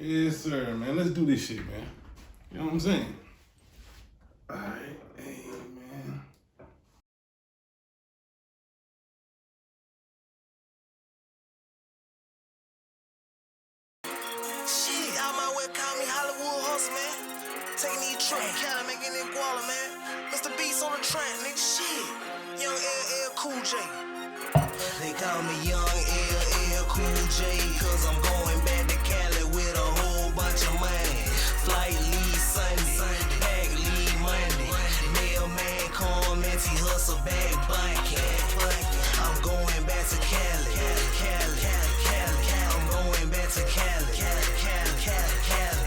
Yes, sir, man. Let's do this shit, man. You know what I'm saying? All right, hey, man. Shit, out my way, call me Hollywood Hustle, man. Taking these trips, kinda making it guala, man. Mr. Beast on the track, nigga, shit. Young LL Cool J. They call me Young LL Cool J, cause I'm going back to Cali with a whole bunch of money. Flight leave Sunday, bag leave Monday. Mailman come, Minty hustle back bunking. I'm going back to Cali, Cali. I'm going back to Cali, Cali.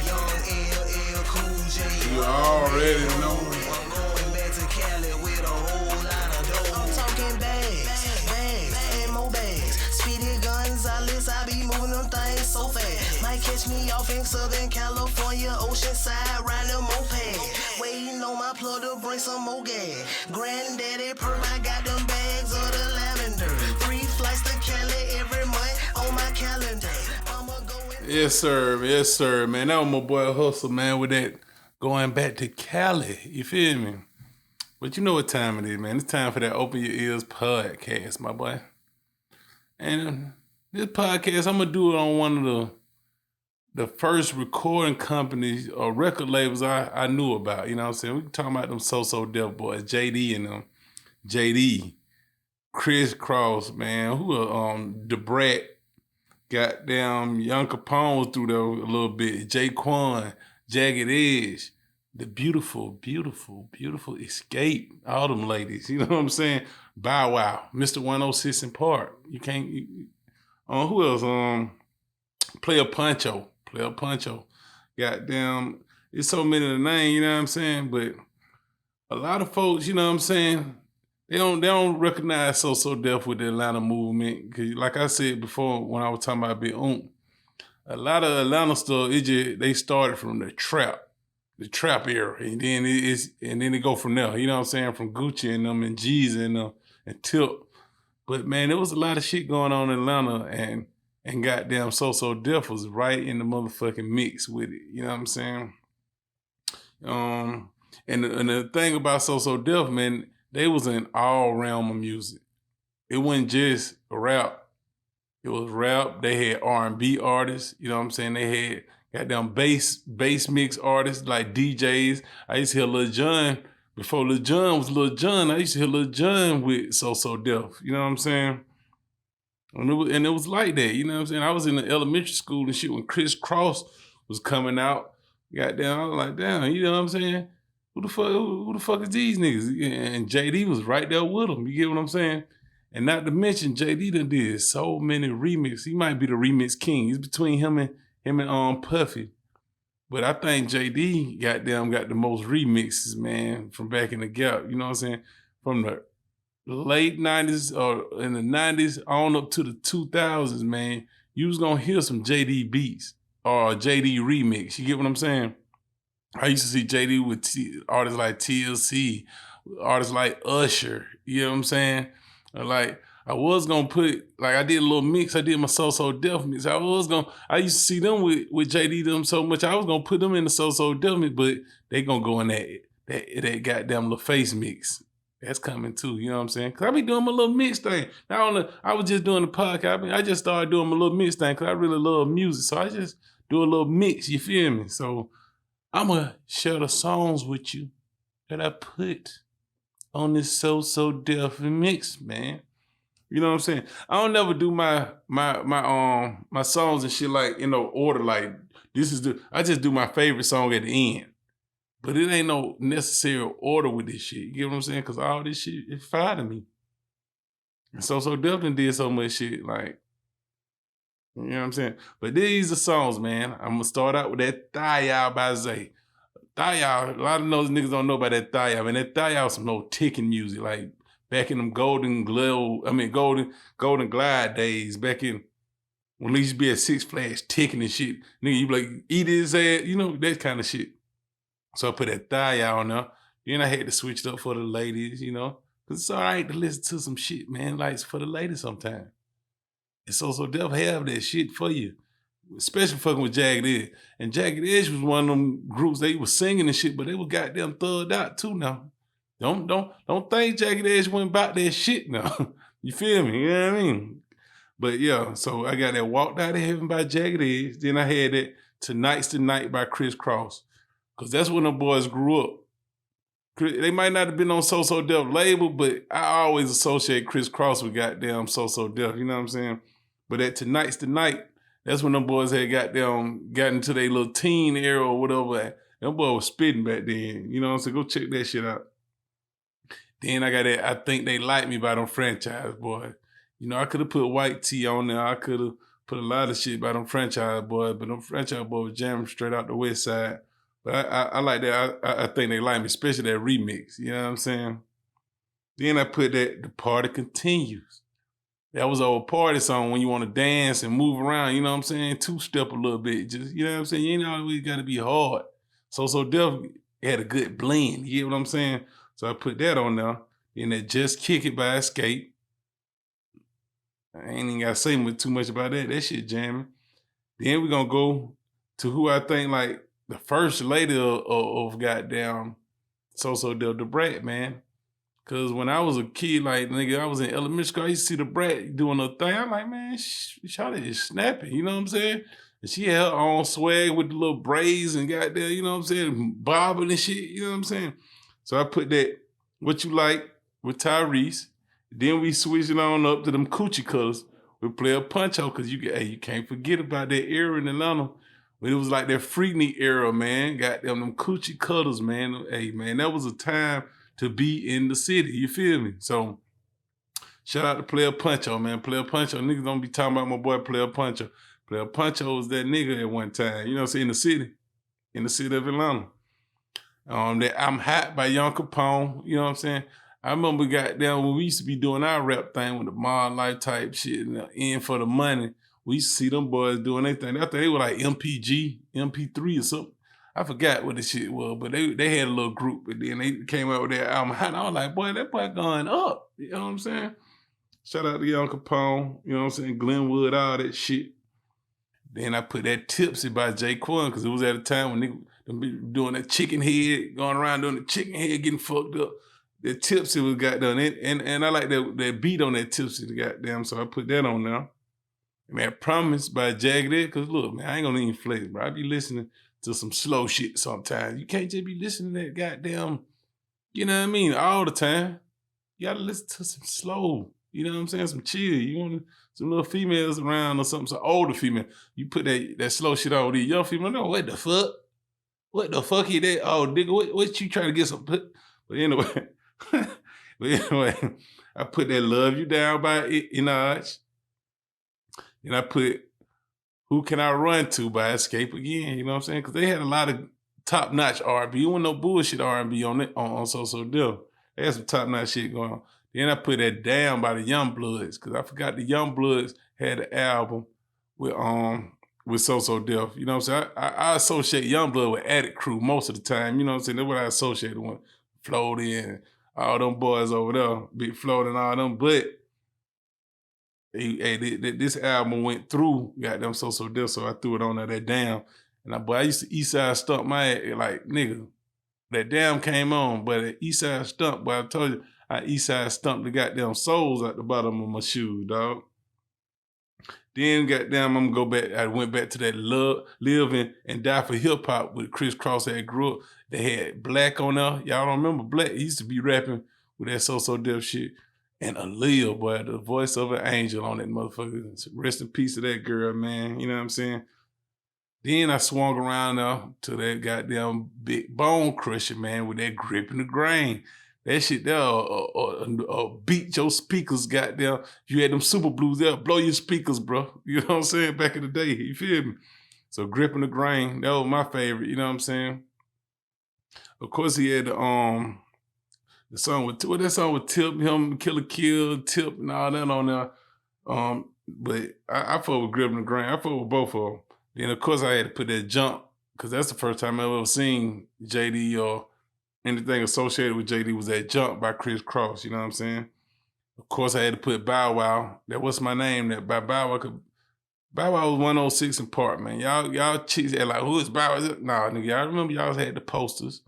Young LL Cool J. You already know. I'm going back to Cali with a whole lot of dough. I'm talking bags, and more bags. Speedy Gonzales, I be moving them things so fast. Might catch me off in Southern California, Oceanside, riding a moped. Waiting on my plug to bring some more gas. Granddaddy Pearl, I got them bags of the lavender. 3 flights to Cali every month on my calendar. I'ma go in. Yes, sir, man. That was my boy Hustle, man, with that going back to Cali. You feel me? But you know what time it is, man. It's time for that Open Your Ears podcast, my boy. And this podcast, I'm gonna do it on one of the first recording companies or record labels I knew about. You know what I'm saying? We talking about them So Def boys, JD and them. JD, Kriss Kross, man. The Brat, goddamn Young Capone was through there a little bit. Jaquan, Jagged Edge, the beautiful Xscape, all them ladies. You know what I'm saying? Bow Wow, Mr. 106 in Park. You can't. Who else? Player Puncho. Goddamn, it's so many of the names. You know what I'm saying? But a lot of folks, you know what I'm saying, they don't recognize So Def with the Atlanta movement. Cause like I said before when I was talking about Big a lot of Atlanta stuff, they started from the trap era, and then it go from there. You know what I'm saying? From Gucci and them and G's and them and Tip. But man, there was a lot of shit going on in Atlanta, and goddamn So Def was right in the motherfucking mix with it. You know what I'm saying? And the thing about So Def, man, they was in all realm of music. It wasn't just rap. It was rap. They had R&B artists. You know what I'm saying? They had goddamn bass mix artists like DJs. I used to hear Lil Jon before Lil Jon was Lil Jon. I used to hear Lil Jon with So Def. You know what I'm saying? And it was like that. You know what I'm saying? I was in the elementary school and shit when Kriss Kross was coming out. Goddamn, I was like, damn, you know what I'm saying? Who the fuck is these niggas? And JD was right there with them. You get what I'm saying? And not to mention, JD done did so many remixes. He might be the remix king. It's between him and Puffy. But I think JD got the most remixes, man, from back in the Gap. You know what I'm saying? From the late 90s or in the 90s on up to the 2000s, man, you was gonna hear some JD beats or JD remix. You get what I'm saying? I used to see JD with artists like TLC, artists like Usher. You know what I'm saying? Like, I was gonna put, like, I did a little mix. I did my So Def mix. I used to see them with JD them so much. I was gonna put them in the So Def mix, but they gonna go in that goddamn little face mix. That's coming too, you know what I'm saying? Cause I be doing my little mix thing. I was just doing the podcast. I just started doing my little mix thing cause I really love music. So I just do a little mix, you feel me? So I'm gonna share the songs with you that I put on this So Def mix, man. You know what I'm saying? I don't never do my songs and shit like in no order. Like I just do my favorite song at the end. But it ain't no necessary order with this shit. You get what I'm saying? Cause all this shit is fire to me. And So Def did so much shit, like, you know what I'm saying? But these are songs, man. I'm gonna start out with that Thigh Out by Zay. Thigh Out, a lot of those niggas don't know about that Thigh Out. Man, that Thigh Out was some old ticking music, like back in them golden glide days, back in when they used to be at Six Flags ticking and shit. Nigga, you be like, eat his ass, you know, that kind of shit. So I put that Thigh Out on there. Then I had to switch it up for the ladies, you know. Cause it's all right to listen to some shit, man, like for the ladies sometimes. And So Def have that shit for you. especially fucking with Jagged Edge. And Jagged Edge was one of them groups, they was singing and shit, but they was goddamn thugged out too now. Don't think Jagged Edge went about that shit now. You feel me? You know what I mean? But yeah, so I got that Walked Out of Heaven by Jagged Edge. Then I had that Tonight's the Night by Kriss Kross. Cause that's when the boys grew up. They might not have been on So So Def label, but I always associate Kriss Kross with goddamn So So Def, you know what I'm saying? But that Tonight's the Night, that's when them boys had got into their little teen era or whatever. Them boys was spitting back then, you know what I'm saying? Go check that shit out. Then I got that I Think They Like Me by them Franchise Boys. You know, I could have put White Tee on there. I could have put a lot of shit by them Franchise Boys, but them Franchise Boys was jamming straight out the West Side. But I like that. I think they like me, especially that remix. You know what I'm saying? Then I put that The Party Continues. That was an old party song when you want to dance and move around, you know what I'm saying? Two-step a little bit. Just, you know what I'm saying? You ain't always got to be hard. So Def had a good blend. You get what I'm saying? So I put that on there. Then that Just Kick It by Xscape. I ain't even got to say too much about that. That shit jamming. Then we're going to go to who I think like the first lady of goddamn So Def, the Brat, man. Cause when I was a kid, like nigga, I was in elementary school, I used to see the Brat doing her thing. I'm like, man, Shawty is snapping, you know what I'm saying? And she had her own swag with the little braids and goddamn, you know what I'm saying, bobbing and shit, you know what I'm saying? So I put that What You Like with Tyrese. Then we switched it on up to them coochie colors with Player Puncho, cause you can't forget about that era in Atlanta. When it was like that Freaknik era, man. Goddamn them coochie colors, man. Hey, man, that was a time to be in the city, you feel me? So, shout out to Player Puncho, man. Player Puncho, niggas don't be talking about my boy Player Puncho. Player Puncho was that nigga at one time, you know what I'm saying, in the city of Atlanta. That I'm Hot by Young Capone, you know what I'm saying? I remember goddamn when we used to be doing our rap thing with the Mod Life type shit and In for the Money. We used to see them boys doing their thing. I think they were like MPG, MP3 or something. I forgot what the shit was, but they had a little group, and then they came out with their album. And I was like, boy, that boy going up. You know what I'm saying? Shout out to Young Capone, you know what I'm saying? Glenwood, all that shit. Then I put that Tipsy by J-Quan, because it was at a time when niggas doing that chicken head, going around doing the chicken head, getting fucked up. The Tipsy was goddamn, and I like that beat on that Tipsy, the goddamn, so I put that on there. And that Promise by Jagged Edge, because look, man, I ain't gonna even flex, bro. I be listening to some slow shit sometimes. You can't just be listening to that goddamn, you know what I mean, all the time. You gotta listen to some slow, you know what I'm saying, some chill. You want some little females around or something, some older female. You put that slow shit on with these young females, no, what the fuck? What the fuck is that? Oh, nigga, what you trying to get some put? But anyway, I put that Love You Down by Inaj. And I put Who Can I Run To by Xscape again, you know what I'm saying? Because they had a lot of top-notch R&B. It wasn't no bullshit R&B on So Def. They had some top-notch shit going on. Then I put that Down by the Youngbloods, because I forgot the Youngbloods had an album with So Def. You know what I'm saying? I associate Youngblood with Attic Crew most of the time. You know what I'm saying? That's what I associated with. Floaty and all them boys over there, Big Float and all them. But this album went through goddamn So Def, so I threw it on there, that Damn. And I used to Eastside Stump my ass, like, nigga, that Damn came on, but at Eastside Stump, but I told you, I Eastside Stumped the goddamn soles at the bottom of my shoe, dog. Then goddamn, I'm gonna go back, I went back to that Live and Die for Hip Hop with Kriss Kross that grew up. They had Black on there. Y'all don't remember Black? He used to be rapping with that So Def shit. And Aaliyah, boy, the voice of an angel on that motherfucker. Rest in peace to that girl, man. You know what I'm saying? Then I swung around to that goddamn Big Bone Crusher, man, with that Grip in the Grain. That shit there, beat your speakers, goddamn. You had them super blues there, blow your speakers, bro. You know what I'm saying? Back in the day, you feel me? So Grip in the Grain, that was my favorite, you know what I'm saying? Of course, he had the song with Tip, him, Killer Kill, Tip, and all that on there. But I fuck with Grip in the Grain. I fuck with both of them. Then, of course, I had to put that Jump, because that's the first time I ever seen JD or anything associated with JD was that Jump by Kriss Kross, you know what I'm saying? Of course, I had to put Bow Wow. That was my name, that by Bow Wow. Bow Wow was 106 in Park, man. Y'all chicks had like, who is Bow Wow? Nah, nigga, y'all remember y'all had the posters.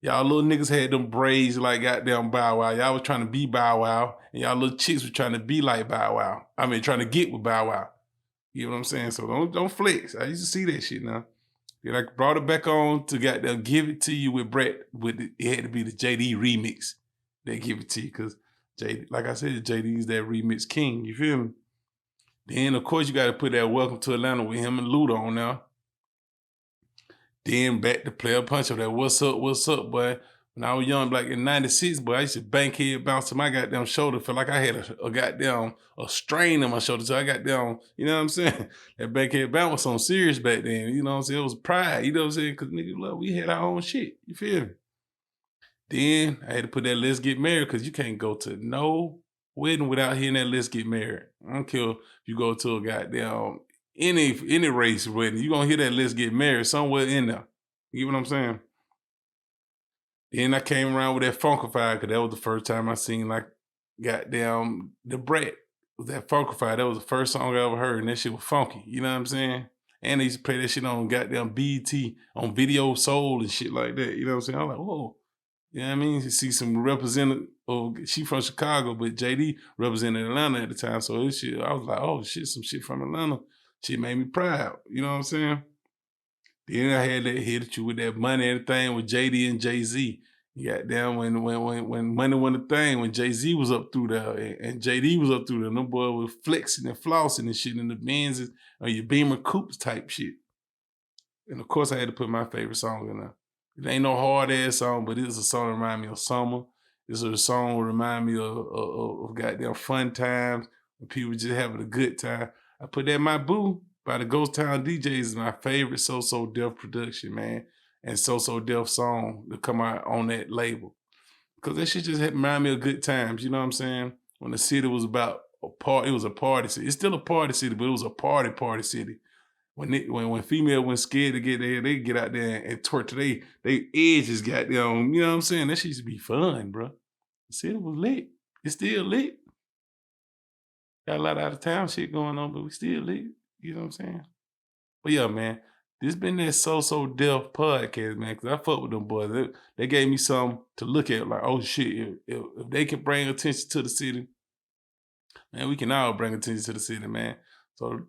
Y'all little niggas had them braids like goddamn Bow Wow. Y'all was trying to be Bow Wow, and y'all little chicks were trying to be like Bow Wow. I mean, trying to get with Bow Wow. You know what I'm saying? So don't flex. I used to see that shit now. They like brought it back on to goddamn give it to you with Brat. It had to be the JD remix. They give it to you because JD, like I said, JD's that remix king. You feel me? Then of course you got to put that Welcome to Atlanta with him and Luda on now. Then back to Player Punch of that what's up, boy. When I was young, like in '96, boy, I used to bankhead bounce to my goddamn shoulder. Felt like I had a goddamn a strain on my shoulder. So I got down, you know what I'm saying? That bankhead bounce was on serious back then. You know what I'm saying? It was pride, you know what I'm saying? Because nigga, look, we had our own shit. You feel me? Then I had to put that Let's Get Married because you can't go to no wedding without hearing that Let's Get Married. I don't care if you go to a goddamn any race wedding, you gonna hear that Let's Get Married somewhere in there. You get what I'm saying? Then I came around with that Funkified because that was the first time I seen like goddamn the Brat with that Funkified. That was the first song I ever heard, and that shit was funky. You know what I'm saying? And they used to play that shit on goddamn BT on Video Soul and shit like that. You know what I'm saying? I'm like, whoa. You know what I mean? You see some representative, she from Chicago, but JD represented Atlanta at the time. So this shit, I was like, oh shit, some shit from Atlanta. Shit made me proud. You know what I'm saying? Then I had that hit you with that Money and thing with JD and Jay-Z. You got down when Money went a thing, when Jay-Z was up through there and JD was up through there. Them boy was flexing and flossing and shit in the Benzes or your Beamer Coupes type shit. And of course I had to put my favorite song in there. It ain't no hard ass song, but it's a song that remind me of summer. It's a song that remind me of goddamn fun times when people just having a good time. I put that My Boo by the Ghost Town DJs is my favorite So Def production, man. And So Def song to come out on that label. Cause that shit just remind me of good times, you know what I'm saying? When the city was about a party, it was a party city. It's still a party city, but it was a party city. When female went scared to get there, they get out there and twerk to they edges got them, you know what I'm saying? That shit used to be fun, bro. The city was lit. It's still lit. Got a lot of out of town shit going on, but we still lit. You know what I'm saying? But yeah, man, this been that So Def podcast, man, because I fuck with them boys. They gave me something to look at, like, oh shit, if they can bring attention to the city, man, we can all bring attention to the city, man. So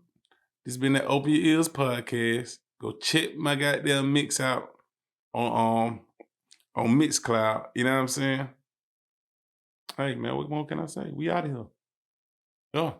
this been that Open Your Ears podcast. Go check my goddamn mix out on Mixcloud. You know what I'm saying? Hey man, what more can I say? We out of here. Yeah.